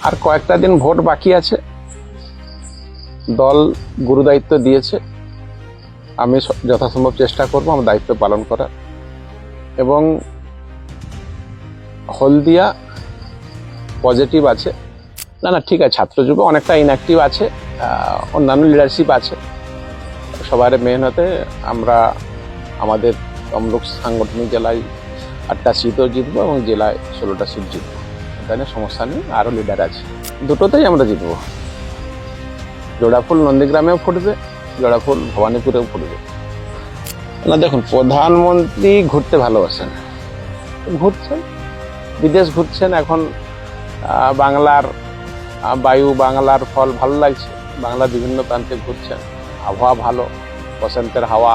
আর কয়েকটা দিন ভোট বাকি আছে। দল গুরু দায়িত্ব দিয়েছে, আমি যথাসম্ভব চেষ্টা করব আমার দায়িত্ব পালন করার। এবং হলদিয়া পজিটিভ আছে, না ঠিক আছে, ছাত্র যুব অনেকটা ইনঅ্যাক্টিভ আছে, অন্যান্য লিডারশিপ আছে। সবার মেহনতে আমরা আমাদের তমলুক সাংগঠনিক জেলায় 8টা সিটও জিতবো এবং জেলায় 16টা সিট জিতবো। এখানে সমস্যা নেই, আরও লিডার আছে, দুটোতেই আমরা জিতবো। জোড়াফুল নন্দীগ্রামেও ফুটবে, জোড়াফুল ভবানীপুরেও ফুটবে। না দেখুন, প্রধানমন্ত্রী ঘুরতে ভালোবাসেন, ঘুরছেন, বিদেশ ঘুরছেন। এখন বাংলার বায়ু, বাংলার ফল ভালো লাগছে, বাংলার বিভিন্ন প্রান্তে ঘুরছেন। আবহাওয়া ভালো, বসন্তের হাওয়া,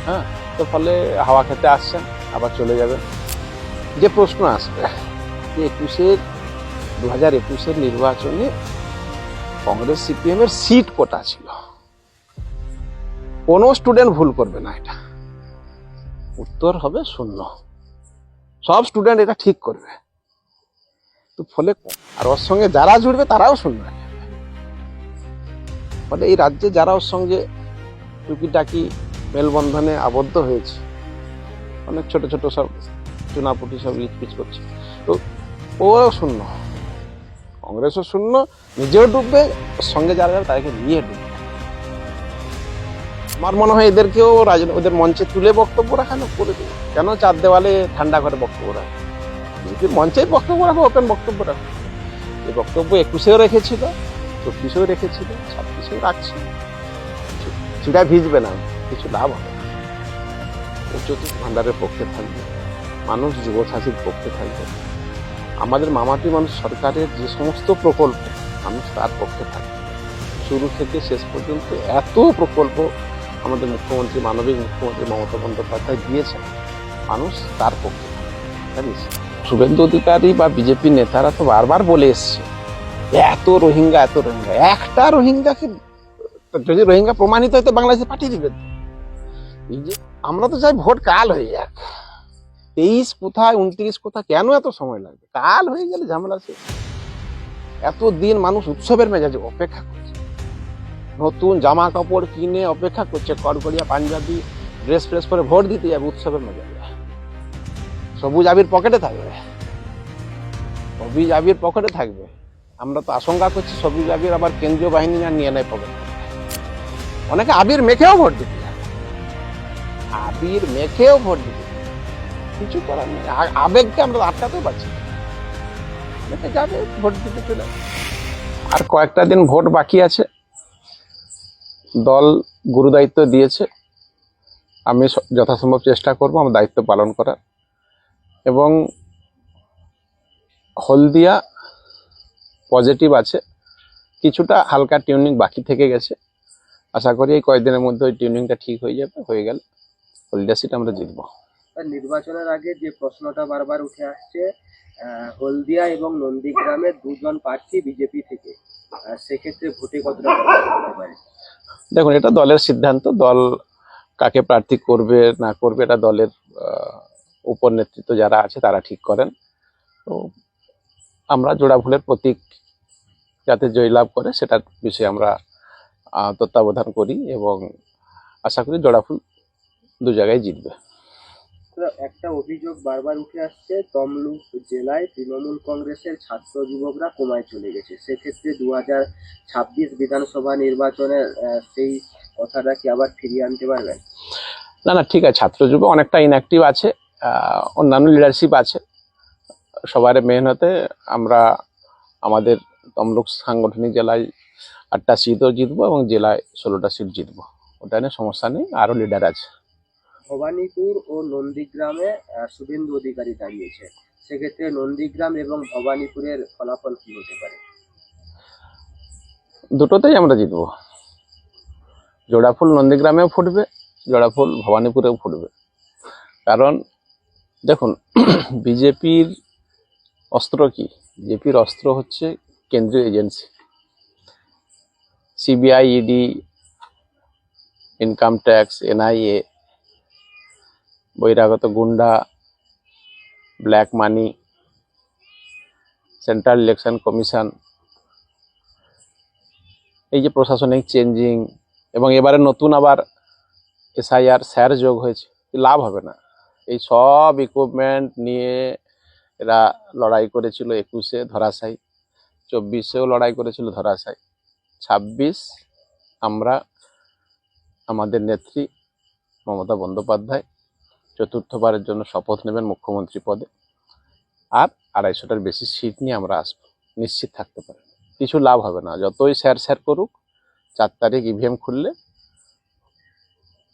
হ্যাঁ, তো ফলে হাওয়া খেতে আসছেন, আবার চলে যাবেন। যে প্রশ্ন আসবে যে 2021-এর নির্বাচনে কংগ্রেস সিপিএম এর সিট কোটা ছিল, কোনো স্টুডেন্ট ভুল করবে না, এটা উত্তর হবে 0। সব স্টুডেন্ট এটা ঠিক করবে। তো ফলে আর ওর সঙ্গে যারা জুড়বে তারাও শুনবে। ফলে এই রাজ্যে যারা ওর সঙ্গে টুকিটাকি মেলবন্ধনে আবদ্ধ হয়েছে, অনেক ছোট ছোট সব চুনাপুটি সব লিচপিচ করছে, তো ওরাও শূন্য, কংগ্রেসও শূন্য, নিজেও ডুববে, ওর সঙ্গে যারা যারা তাদেরকে নিয়ে ডুববে। আমার মনে হয় এদেরকেও ওদের মঞ্চে তুলে বক্তব্য রাখানো করে দেবে। কেন চার দেওয়ালে ঠান্ডা করে বক্তব্য রাখে? মঞ্চেই বক্তব্য রাখো, ওপেন বক্তব্য রাখো। এই বক্তব্য 21-এও রেখেছিল, 24-এও রেখেছিল, 26-এও রাখছে। সেটা ভিজবে না, কিছু লাভ হবে না। চতুর্থ ভান্ডারের পক্ষে থাকবে, মানুষ যুবসাথীর পক্ষে থাকবে, আমাদের মামাটি মানুষ সরকারের যে সমস্ত প্রকল্প মানুষ তার পক্ষে থাকবে। শুরু থেকে শেষ পর্যন্ত এত প্রকল্প আমাদের মুখ্যমন্ত্রী, মানবিক মুখ্যমন্ত্রী মমতা বন্দ্যোপাধ্যায় দিয়েছেন, মানুষ তার পক্ষে জানিস। শুভেন্দু অধিকারী বা বিজেপি নেতারা তো বারবার বলে এসছে এত রোহিঙ্গা, এত রোহিঙ্গা। একটা রোহিঙ্গাকে যদি রোহিঙ্গা প্রমাণিত হয় তো বাংলাদেশে পাঠিয়ে দিবেন। এই যে আমরা তো চাই ভোট কাল হয়ে যাক, 23 কোথায় 29 কোথায়, কেন এত সময় লাগবে? কাল হয়ে গেলে ঝামেলা শেষ। এতদিন মানুষ উৎসবের মেজাজে অপেক্ষা করছে, নতুন জামা কাপড় কিনে অপেক্ষা করছে, কড়কড়িয়া পাঞ্জাবি ড্রেস ফ্রেস করে ভোট দিতে যাবে উৎসবের মেজাজে। সবুজ আবির পকেটে থাকবে, সবুজ আবির পকেটে থাকবে। আমরা তো আশঙ্কা করছি সবুজ আবির আবার কেন্দ্রীয় বাহিনী না নিয়ে নেয় পকেটে। অনেকে আবির মেখেও ভোট দিতে যাবে, আবির মেখেও ভোট দিতে, কিছু করার নেই। আবেগকে আমরা আটকাতেও পারছি না, মেখে যাবে ভোট দিতে চলে। আর কয়েকটা দিন ভোট বাকি আছে। দল গুরু দায়িত্ব দিয়েছে, আমি যথাসম্ভব চেষ্টা করব আমার দায়িত্ব পালন করার। এবং হলদিয়া পজিটিভ আছে, কিছুটা হালকা টিউনিং বাকি থেকে গেছে। আশা করি এই কয়েকদিনের মধ্যে ওই টিউনিংটা ঠিক হয়ে যাবে, হয়ে গেলে হলদিয়া সিট আমরা জিতবো। নির্বাচনের আগে যে প্রশ্নটা বারবার উঠে আসছে, হলদিয়া এবং নন্দীগ্রামে দুজন প্রার্থী বিজেপি থেকে, সেক্ষেত্রে ভোটে কতটা হতে পারে? দেখুন, এটা দলের সিদ্ধান্ত, দল কাকে প্রার্থী করবে না করবে এটা দলের উপর নেতৃত্ব যারা আছে তারা ঠিক করেন। তো আমরা জোড়াফুলের প্রতীক যাতে জয়লাভ করে সেটার বিষয়ে আমরা তত্ত্বাবধান করি এবং আশা করি জোড়াফুল দু জায়গায় জিতবে। একটা অভিযোগ বারবার উঠে আসছে, তমলুক জেলায় তৃণমূল কংগ্রেসের ছাত্র যুবকরা কমায় চলে গেছে। সেক্ষেত্রে 2026 বিধানসভা নির্বাচনের সেই কথাটা কি আবার ফিরিয়ে আনতে পারবেন? না ঠিক আছে, ছাত্র যুব অনেকটা ইনঅ্যাক্টিভ আছে, অন্যান্য লিডারশিপ আছে। সবার মেহনতে আমরা আমাদের তমলুক সাংগঠনিক জেলায় 8টা সিটও জিতবো এবং জেলায় 16টা সিট জিতবো। ওটা নিয়ে সমস্যা নেই, আরও লিডার আছে। ভবানীপুর ও নন্দীগ্রামে শুভেন্দু অধিকারী দাঁড়িয়েছে, সেক্ষেত্রে নন্দীগ্রাম এবং ভবানীপুরের ফলাফল কি হতে পারে? দুটোতেই আমরা জিতবো। জোড়াফুল নন্দীগ্রামেও ফুটবে, জোড়াফুল ভবানীপুরেও ফুটবে। কারণ দেখুন, বিজেপির অস্ত্র কি? বিজেপির অস্ত্র হচ্ছে কেন্দ্রীয় agency, CBI, ED, income tax, NIA, বহিরাগত গুন্ডা, black money, central election commission, এই যে প্রশাসনিক চেঞ্জিং এবং এবারে নতুন আবার SIR স্যার যোগ হয়েছে, লাভ হবে না। এই সব ইকুইপমেন্ট নিয়ে এরা লড়াই করেছিল 21-এ ধরাশায়ী, 24-এও লড়াই করেছিল ধরাশায়ী, 26 আমরা আমাদের নেত্রী মমতা বন্দ্যোপাধ্যায় চতুর্থবারের জন্য শপথ নেবেন মুখ্যমন্ত্রী পদে, আর 250টার বেশি সিট নিয়ে আমরা আসবো, নিশ্চিত থাকতে পারেন। কিছু লাভ হবে না, যতই স্যার স্যার করুক, 4 তারিখ EVM খুললে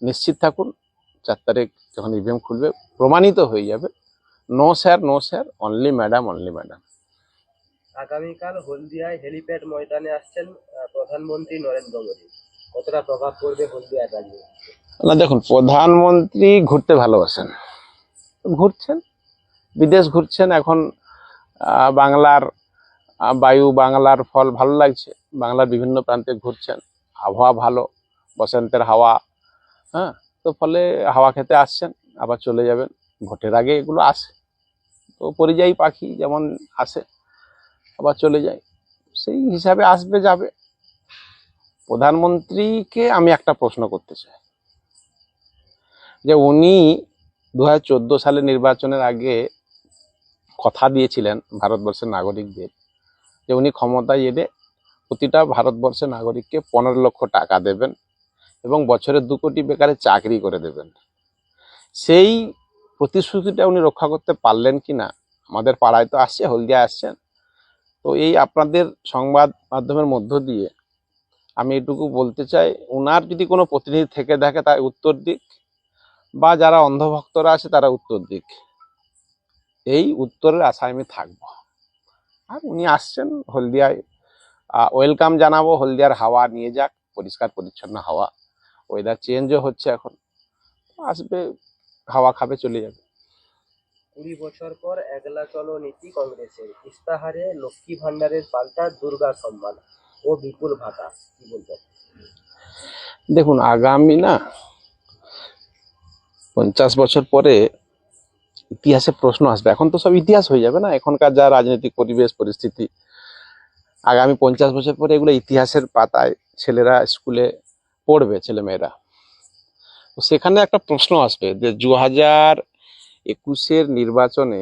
নিশ্চিত থাকুন, 4 তারিখ যখন EVM খুলবে প্রমাণিত হয়ে যাবে নো স্যার, অনলি ম্যাডাম, আগামীকাল হলদিয়ায় হেলিপ্যাড ময়দানে আসছেন প্রধানমন্ত্রী নরেন্দ্র মোদী, কতটা প্রভাব পড়বে হলদিয়ার রাজনীতি? না দেখুন, প্রধানমন্ত্রী ঘুরতে ভালোবাসেন, ঘুরছেন, বিদেশ ঘুরছেন। এখন বাংলার বায়ু, বাংলার ফল ভালো লাগছে, বাংলার বিভিন্ন প্রান্তে ঘুরছেন, আবহাওয়া ভালো, বসন্তের হাওয়া, হ্যাঁ, তো ফলে হাওয়া খেতে আসছেন, আবার চলে যাবেন। ভোটের আগে এগুলো আসে, তো পরিযায়ী পাখি যেমন আসে আবার চলে যায়, সেই হিসাবে আসবে যাবে। প্রধানমন্ত্রীকে আমি একটা প্রশ্ন করতে চাই, যে উনি 2014 সালে নির্বাচনের আগে কথা দিয়েছিলেন ভারতবর্ষের নাগরিকদের যে উনি ক্ষমতায় এলে প্রতিটা ভারতবর্ষের নাগরিককে 15 লক্ষ টাকা দেবেন এবং বছরে 2 কোটি বেকারের চাকরি করে দেবেন। সেই প্রতিশ্রুতিটা উনি রক্ষা করতে পারলেন কিনা? আমাদের পাড়ায় তো আসছে, হলদিয়া আসছেন, তো এই আপনাদের সংবাদ মাধ্যমের মধ্য দিয়ে আমি এটুকু বলতে চাই, উনার যদি কোনো প্রতিনিধি থেকে থাকে তার উত্তর দিক, বা যারা অন্ধভক্তরা আছে তারা উত্তর দিক, এই উত্তরের আশায় আমি থাকবো। আর উনি আসছেন হলদিয়ায়, ওয়েলকাম জানাবো। হলদিয়ার হাওয়া নিয়ে যাক, পরিষ্কার পরিচ্ছন্ন হাওয়া, ওয়েদার চেঞ্জও হচ্ছে, এখন আসবে, হাওয়া খাবে, চলে যাবে। 20 বছর পর একলা চলো নীতি কংগ্রেসের, ইস্তাহারে লক্ষ্মী ভান্ডারের পাল্টা দুর্গা সম্মান ও বিপুল ভাতা, কি বলবেন? দেখুন, আগামী 50 বছর পরে ইতিহাসে প্রশ্ন আসবে। এখন তো সব ইতিহাস হয়ে যাবে না, এখনকার যা রাজনৈতিক পরিবেশ পরিস্থিতি, আগামী 50 বছর পরে এগুলো ইতিহাসের পাতায় ছেলেরা স্কুলে পড়বে, ছেলেমেয়েরা। তো সেখানে একটা প্রশ্ন আসবে যে 2021-এর নির্বাচনে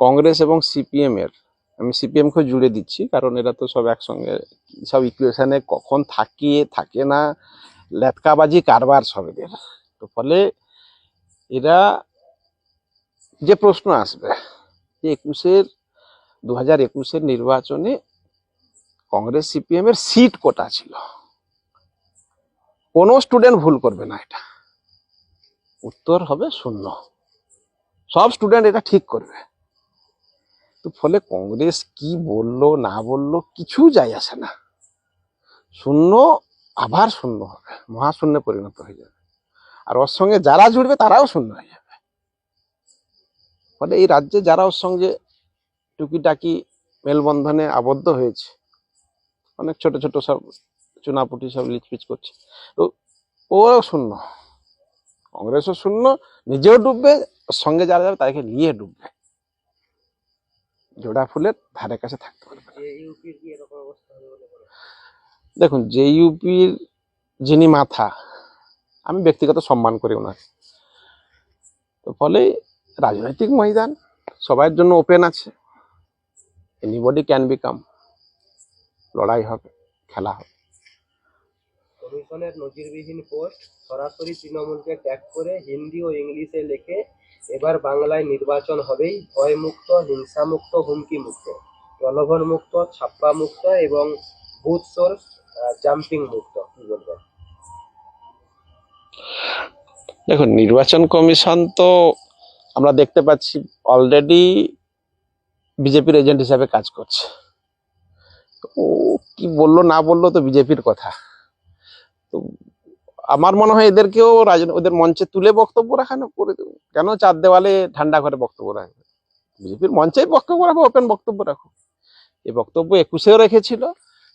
কংগ্রেস এবং CPM এর, আমি CPM কে জুড়ে দিচ্ছি কারণ এরা তো সব একসঙ্গে, সব ইকুয়েশনে কখন থাকে না, লেতকাবাজি কারবার সব এদের। তো ফলে এরা যে প্রশ্ন আসবে যে 2021-এর নির্বাচনে কংগ্রেস CPM এর সিট কোটা ছিল, কোনো স্টুডেন্ট ভুল করবে না, এটা উত্তর হবে 0। সব স্টুডেন্ট এটা ঠিক করবে। তো ফলে কংগ্রেস কি বললো না বললো কিছু যায় আসে না, 0 আবার 0 হবে, মহাশূন্যে পরিণত হয়ে যাবে। আর ওর সঙ্গে যারা জুড়বে তারাও 0 হয়ে যাবে। ফলে এই রাজ্যে যারা ওর সঙ্গে টুকিটাকি মেলবন্ধনে আবদ্ধ হয়েছে, অনেক ছোট ছোট সব চুনাপুটি সব লিচপিচ করছে, তো ওরাও 0, কংগ্রেসও 0, নিজেও ডুববে, ওর সঙ্গে যারা যাবে তাদেরকে নিয়ে ডুববে, জোড়া ফুলের ধারে কাছে থাকতে পারবে। দেখুন, JUPর যিনি মাথা, আমি ব্যক্তিগত সম্মান করি ওনাকে, তো ফলে রাজনৈতিক ময়দান সবার জন্য ওপেন আছে, এনিবডি ক্যান বিকাম, লড়াই হবে, খেলা হবে। কমিশনের নজিরবিহীন পোস্ট, সরাসরি তৃণমূলকে ট্যাগ করে হিন্দি ও ইংলিশে লেখে এবার বাংলায় নির্বাচন হবেই, ভয় মুক্ত, হিংসা মুক্ত, হুমকি মুক্ত, প্রলোভন মুক্ত, ছাপ্পা মুক্ত এবং বুথ সোর্স জাম্পিং মুক্ত, কি বলবেন? দেখুন, নির্বাচন কমিশন তো আমরা দেখতে পাচ্ছি অলরেডি বিজেপির এজেন্ট হিসাবে কাজ করছে। ও কি বললো না বললো তো বিজেপির কথা, তো আমার মনে হয় এদেরকেও ওদের মঞ্চে তুলে বক্তব্য রাখানো করে দেবো, কেন 4 দেওয়ালে ঠান্ডা করে বক্তব্য রাখবে? বিজেপির মঞ্চেই বক্তব্য রাখবো, ওপেন বক্তব্য রাখো। এই বক্তব্য 21-এও রেখেছিল,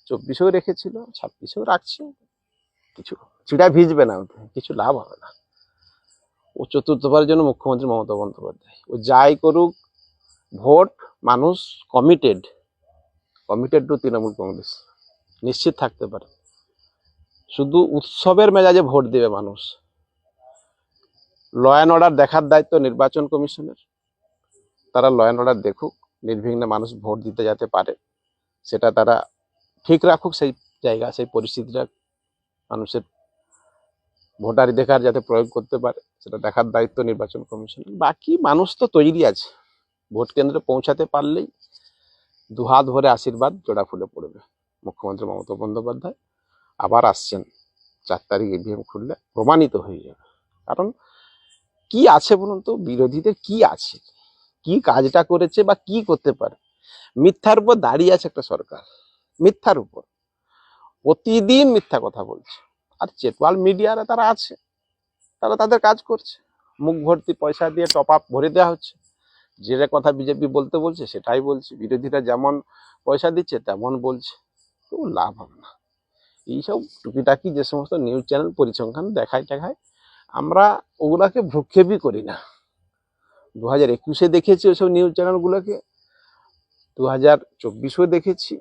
24-এও রেখেছিল, 26-এও রাখছে, কিছু চিড়া ভিজবে না, কিছু লাভ হবে না। ও চতুর্থবারের জন্য মুখ্যমন্ত্রী মমতা বন্দ্যোপাধ্যায়, ও যাই করুক, ভোট মানুষ কমিটেড টু তৃণমূল কংগ্রেস, নিশ্চিত থাকতে পারে। শুধু উৎসবের মেজাজে ভোট দেবে মানুষ। ল অ্যান্ড অর্ডার দেখার দায়িত্ব নির্বাচন কমিশনের। তারা ল অ্যান্ড অর্ডার দেখুক, নির্বিঘ্নে মানুষ ভোট দিতে যেতে পারে সেটা তারা ঠিক রাখুক, সেই জায়গা সেই পরিস্থিতিটা মানুষের ভোটাধিকার যাতে প্রয়োগ করতে পারে সেটা দেখার দায়িত্ব নির্বাচন কমিশনের। বাকি মানুষ তো তৈরি আছে, ভোট কেন্দ্রে পৌঁছাতে পারলেই দুহাত ভরে আশীর্বাদ জোড়া ফুলে পড়বে। মুখ্যমন্ত্রী মমতা বন্দ্যোপাধ্যায় আবার আসছেন, 4 তারিখ ইভিএম খুললে প্রমাণিত হয়ে যাবে। কারণ কি আছে বলুন তো, বিরোধীদের কি আছে, কি কাজটা করেছে বা কি করতে পারে? মিথ্যার উপর দাঁড়িয়ে আছে একটা সরকার, মিথ্যার উপর প্রতিদিন মিথ্যা কথা বলছে। আর চেতওয়াল মিডিয়ারা তারা আছে, তারা তাদের কাজ করছে, মুখ ভর্তি পয়সা দিয়ে টপ আপ ভরে দেওয়া হচ্ছে। যেটা কথা বিজেপি বলতে বলছে সেটাই বলছে, বিরোধীরা যেমন পয়সা দিচ্ছে তেমন বলছে, তো লাভ হবে না। এইসব টুকিটাকি যে সমস্ত নিউজ চ্যানেল পরিসংখ্যান দেখায় আমরা ওগুলাকে ভ্রুক্ষেপই করি না। 2021-এ দেখেছি ওইসব নিউজ চ্যানেলগুলোকে, 2024-এও দেখেছি,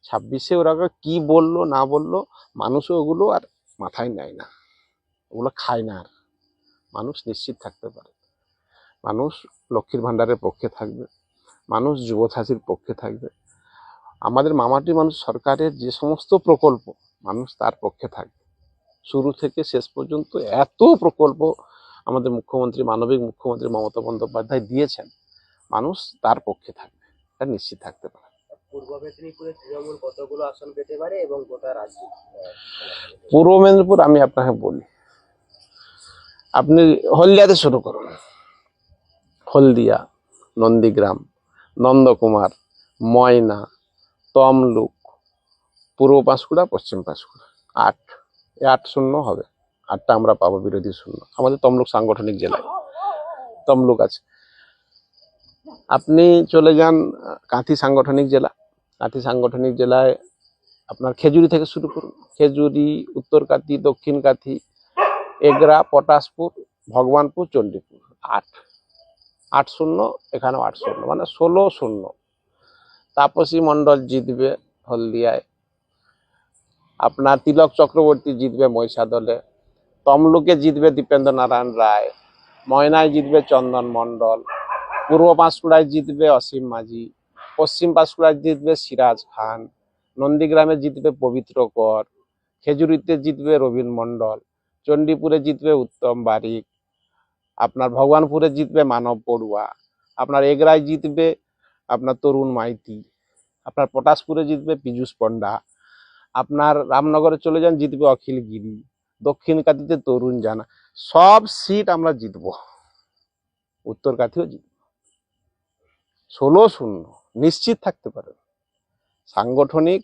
26-এ ওরা কি বললো না বললো মানুষও ওগুলো আর মাথায় নেয় না, ওগুলো খায় না। আর মানুষ নিশ্চিত থাকতে পারে, মানুষ লক্ষ্মীর ভাণ্ডারের পক্ষে থাকবে, মানুষ যুবসাথীর পক্ষে থাকবে, আমাদের মামাটি মানুষ সরকারের যে সমস্ত প্রকল্প মানুষ তার পক্ষে থাকবে। শুরু থেকে শেষ পর্যন্ত এত প্রকল্প আমাদের মুখ্যমন্ত্রী, মানবিক মুখ্যমন্ত্রী মমতা বন্দ্যোপাধ্যায় দিয়েছেন, মানুষ তার পক্ষে থাকবে, এটা নিশ্চিত থাকতে পারে। পূর্ব মেদিনীপুরে তৃণমূল কতগুলো আসন পেতে পারে এবং গোটা রাজ্যে? পূর্ব মেদিনীপুর আমি আপনাকে বলি, আপনি হলদিয়াতে শুরু করুন। হলদিয়া, নন্দীগ্রাম, নন্দকুমার, ময়না, তমলুক, পূর্ব পাঁশকুড়া, পশ্চিম পাঁশকুড়া, 8 হবে। 8টা আমরা পাবো বিরোধী শূন্য। আমাদের তমলুক সাংগঠনিক জেলায় তমলুক আছে। আপনি চলে যান কাঁথি সাংগঠনিক জেলা, কাঁথি সাংগঠনিক জেলায় আপনার খেজুরি থেকে শুরু করুন। খেজুরি, উত্তর কাঁথি, দক্ষিণ কাঁথি, এগরা, পটাশপুর, ভগবানপুর, চণ্ডীপুর, 8 এখানেও 8 মানে 16। তাপসী মণ্ডল জিতবে হলদিয়ায়, আপনার তিলক চক্রবর্তী জিতবে মহিষাদলে, তমলুকে জিতবে দীপেন্দ্র নারায়ণ রায়, ময়নায় জিতবে চন্দন মণ্ডল, পূর্ব পাঁশকুড়ায় জিতবে অসীম মাঝি, পশ্চিম পাঁশকুড়ায় জিতবে সিরাজ খান, নন্দীগ্রামে জিতবে পবিত্র কর, খেজুরিতে জিতবে রবীন মণ্ডল, চণ্ডীপুরে জিতবে উত্তম বারিক, আপনার ভগবানপুরে জিতবে মানব পড়ুয়া, আপনার এগরায় জিতবে আপনার তরুণ মাইতি, আপনার পটাশপুরে জিতবে পীযূষ পণ্ডা, আপনার রামনগরে চলে যান জিতবে অখিল গিরি, দক্ষিণ কাঁথিতে তরুণ জানা। সব সিট আমরা জিতবো, উত্তর কাঁথিও জিতব। 16 নিশ্চিত থাকতে পারেন। সাংগঠনিক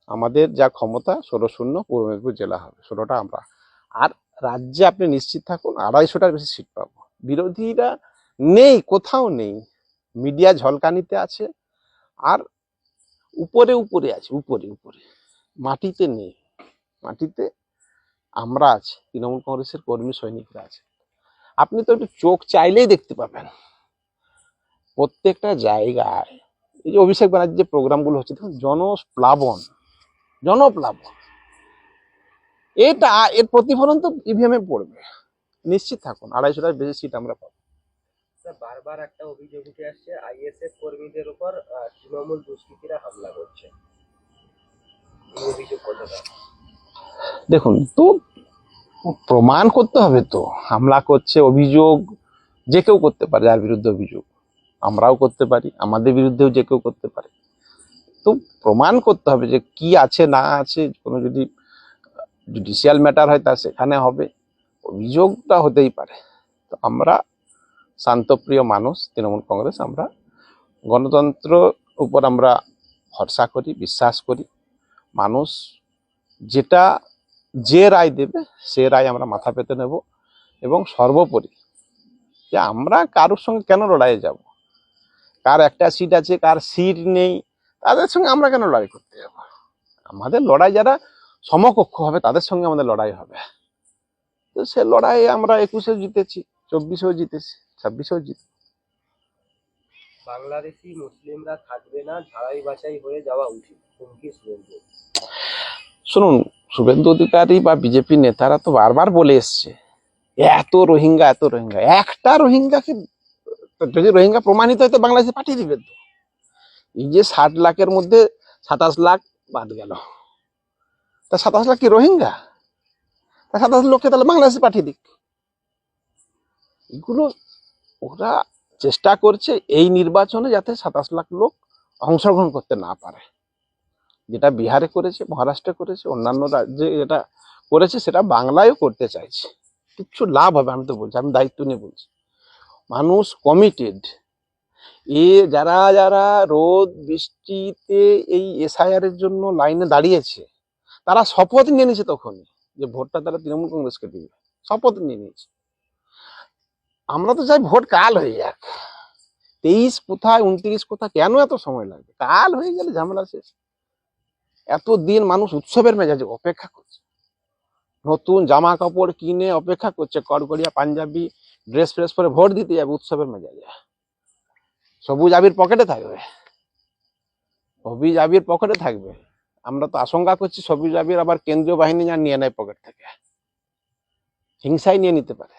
আমাদের যা ক্ষমতা, 16 পূর্ব মেদিনীপুর জেলা হবে, 16টা আমরা। আর রাজ্যে আপনি নিশ্চিত থাকুন 250টার বেশি সিট পাবো। বিরোধীরা নেই, কোথাও নেই, মিডিয়া ঝলকানিতে আছে আর উপরে আছে, উপরে মাটিতে নেই। মাটিতে আমরা আছি, তৃণমূল কংগ্রেসের কর্মী সৈনিকরা আছে। আপনি তো একটু চোখ চাইলেই দেখতে পাবেন প্রত্যেকটা জায়গায় এই যে অভিষেক ব্যানার্জির যে প্রোগ্রামগুলো হচ্ছে, দেখুন জনপ্লাবন। এটা এর প্রতিফলন তো ইভিএম এ পড়বে, নিশ্চিত থাকুন 250টার বেশি সিট আমরা পাবো। বারবার একটা অভিযোগ উঠে আসছে, আইএসএফ কর্মীদের উপর তৃণমূল দুষ্কৃতীরা হামলা করছে, এই অভিযোগ কতটা? দেখুন তো, প্রমাণ করতে হবে তো, হামলা করছে অভিযোগ যে কেউ করতে পারে, যার বিরুদ্ধে অভিযোগ আমরাও করতে পারি, আমাদের বিরুদ্ধেও যে কেউ করতে পারে। তো প্রমাণ করতে হবে যে কি আছে না আছে, কোনো যদি জুডিশিয়াল ম্যাটার হয় তা সেখানে হবে, অভিযোগটা হতেই পারে। তো আমরা শান্তপ্রিয় মানুষ, তৃণমূল কংগ্রেস, আমরা গণতন্ত্র উপর আমরা ভরসা করি, বিশ্বাস করি। মানুষ যেটা যে রায় দেবে সে রায় আমরা মাথা পেতে নেব, এবং সর্বোপরি যে আমরা কারোর সঙ্গে কেন লড়াইয়ে যাব, কার একটা সিট আছে কার সিট নেই, তাদের সঙ্গে আমরা কেন লড়াই করতে যাব? আমাদের লড়াই যারা সমকক্ষ হবে তাদের সঙ্গে আমাদের লড়াই হবে। তো সে লড়াই আমরা 21-এও জিতেছি, 24-এও জিতেছি, 26-এও জিতেছি। বাংলাদেশি মুসলিমরা থাকবে না, ঝাড়াই বাছাই হয়ে যাওয়া উচিত, হুমকি শুভেন্দু। শুনুন, শুভেন্দু অধিকারী বা বিজেপি নেতারা তো বারবার বলে এসছে এত রোহিঙ্গা, এত রোহিঙ্গা। একটা রোহিঙ্গাকে যদি রোহিঙ্গা প্রমাণিত হয় তো বাংলাদেশে পাঠিয়ে দিবেন তো। এই যে 60 লাখের মধ্যে 27 লাখ বাদ গেল, তা 27 লাখ কি রোহিঙ্গা? তা 27 লাখকে তাহলে বাংলাদেশে পাঠিয়ে দিক। এগুলো ওরা চেষ্টা করছে এই নির্বাচনে যাতে 27 লাখ লোক অংশগ্রহণ করতে না পারে। যেটা বিহারে করেছে, মহারাষ্ট্রে করেছে, অন্যান্য রাজ্যে যেটা করেছে সেটা বাংলায়ও করতে চাইছে। কিচ্ছু লাভ হবে, আমি তো বলছি, আমি দায়িত্ব নিয়ে বলছি। মানুষ কমিটেড। যারা যারা রোদ বৃষ্টিতে এই এসআইআর এর জন্য লাইনে দাঁড়িয়েছে, তারা শপথ নিয়ে নিয়েছে তখনই যে ভোটটা তারা তৃণমূল কংগ্রেসকে দিবে, শপথ নিয়ে নিয়েছে। আমরা তো চাই ভোট কাল হয়ে যাক। 23 কোথায়, 29 কোথায়, কেন এত সময় লাগবে? কাল হয়ে গেলে ঝামেলা শেষ। এতদিন মানুষ উৎসবের মেজাজে অপেক্ষা করছে, নতুন জামা কাপড় কিনে অপেক্ষা করছে, কড়কড়িয়া পাঞ্জাবি ড্রেস ফ্রেস পরে ভোট দিতে যাবে উৎসবের মেজাজে। সবুজ আবির পকেটে থাকবে, সবুজ আবির পকেটে থাকবে। আমরা তো আশঙ্কা করছি সবুজ আবির আবার কেন্দ্রীয় বাহিনী যা নিয়ে নেয় পকেট থেকে, হিংসায় নিয়ে নিতে পারে।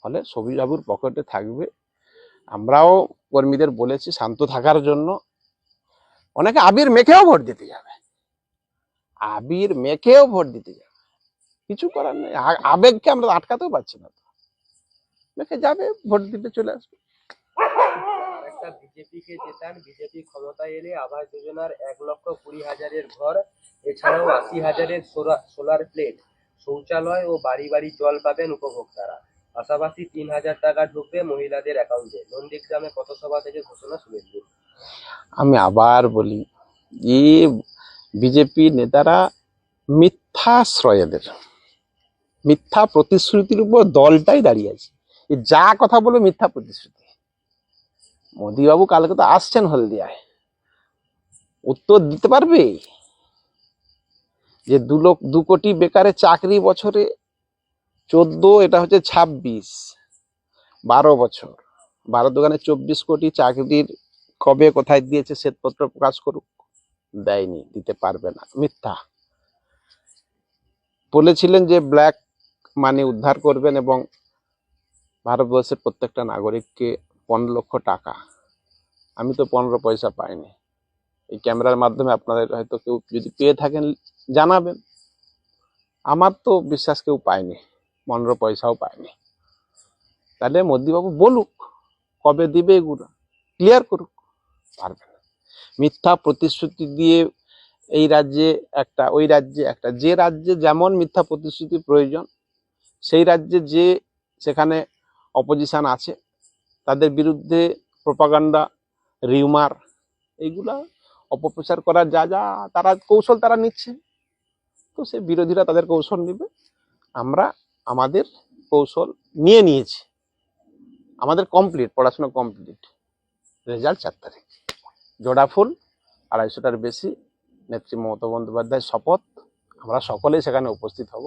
ফলে সবুজ আবির পকেটে থাকবে। আমরাও কর্মীদের বলেছি শান্ত থাকার জন্য। অনেকে আবির মেখেও ভোট দিতে যাবে, আবির মেখেও ভোট দিতে যাবে, কিছু করার নেই। আবেগকে আমরা আটকাতেও পারছি না, মেখে যাবে, ভোট দিতে চলে আসবে। আরেকটা, বিজেপিকে জেতান, বিজেপি ক্ষমতায় এলে আবাস যোজনার 1,20,000 ঘর, এছাড়াও 80,000 সোলার প্লেট, শৌচালয় ও বাড়ি বাড়ি জল পাবেন উপভোক্তারা। পাশাপাশি 3,000 টাকা ঢুকবে মহিলাদের অ্যাকাউন্টে। নন্দীগ্রামে পথসভা থেকে ঘোষণা শুভেন্দু। আমি আবার বলি, বিজেপি নেতারা মিথ্যাশ্রয়, এদের মিথ্যা প্রতিশ্রুতির উপর দলটাই দাঁড়িয়ে আছে। যা কথা বলবে মিথ্যা প্রতিশ্রুতি। মোদী বাবু কালকে তো আসছেন হলদিয়ায়, উত্তর দিতে পারবে যে 2 কোটি বেকারের চাকরি বছরে 14, এটা হচ্ছে 26, 12 বছর, 12 দোকানে 24 কোটি চাকরির কবে কোথায় দিয়েছে শ্বেতপত্র প্রকাশ করুক। দেয়নি, দিতে পারবে না, মিথ্যা। বলেছিলেন যে ব্ল্যাক মানি উদ্ধার করবেন এবং ভারতবর্ষের প্রত্যেকটা নাগরিককে 15 লক্ষ টাকা। আমি তো 15 পয়সা পাইনি। এই ক্যামেরার মাধ্যমে আপনাদের হয়তো কেউ যদি পেয়ে থাকেন জানাবেন। আমার তো বিশ্বাস কেউ পায়নি, 15 পয়সাও পায়নি। তাহলে মোদীবাবু বলুক কবে দিবে, এগুলো ক্লিয়ার করুক। পারবে না। মিথ্যা প্রতিশ্রুতি দিয়ে এই রাজ্যে একটা, ওই রাজ্যে একটা, যে রাজ্যে যেমন মিথ্যা প্রতিশ্রুতি প্রয়োজন, সেই রাজ্যে যে সেখানে অপোজিশন আছে তাদের বিরুদ্ধে প্রোপাগান্ডা, রিউমার, এইগুলা অপপ্রচার করার যা যা তারা কৌশল তারা নিচ্ছে, তো সে বিরোধীরা তাদের কৌশল নিবে। আমরা আমাদের কৌশল নিয়ে নিয়েছি, আমাদের কমপ্লিট, পড়াশোনা কমপ্লিট। রেজাল্ট 4 তারিখ, জোড়া ফুল 250টার বেশি, নেত্রী মমতা বন্দ্যোপাধ্যায়ের শপথ। আমরা সকলেই সেখানে উপস্থিত হব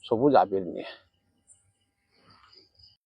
সবুজ আবির নিয়ে।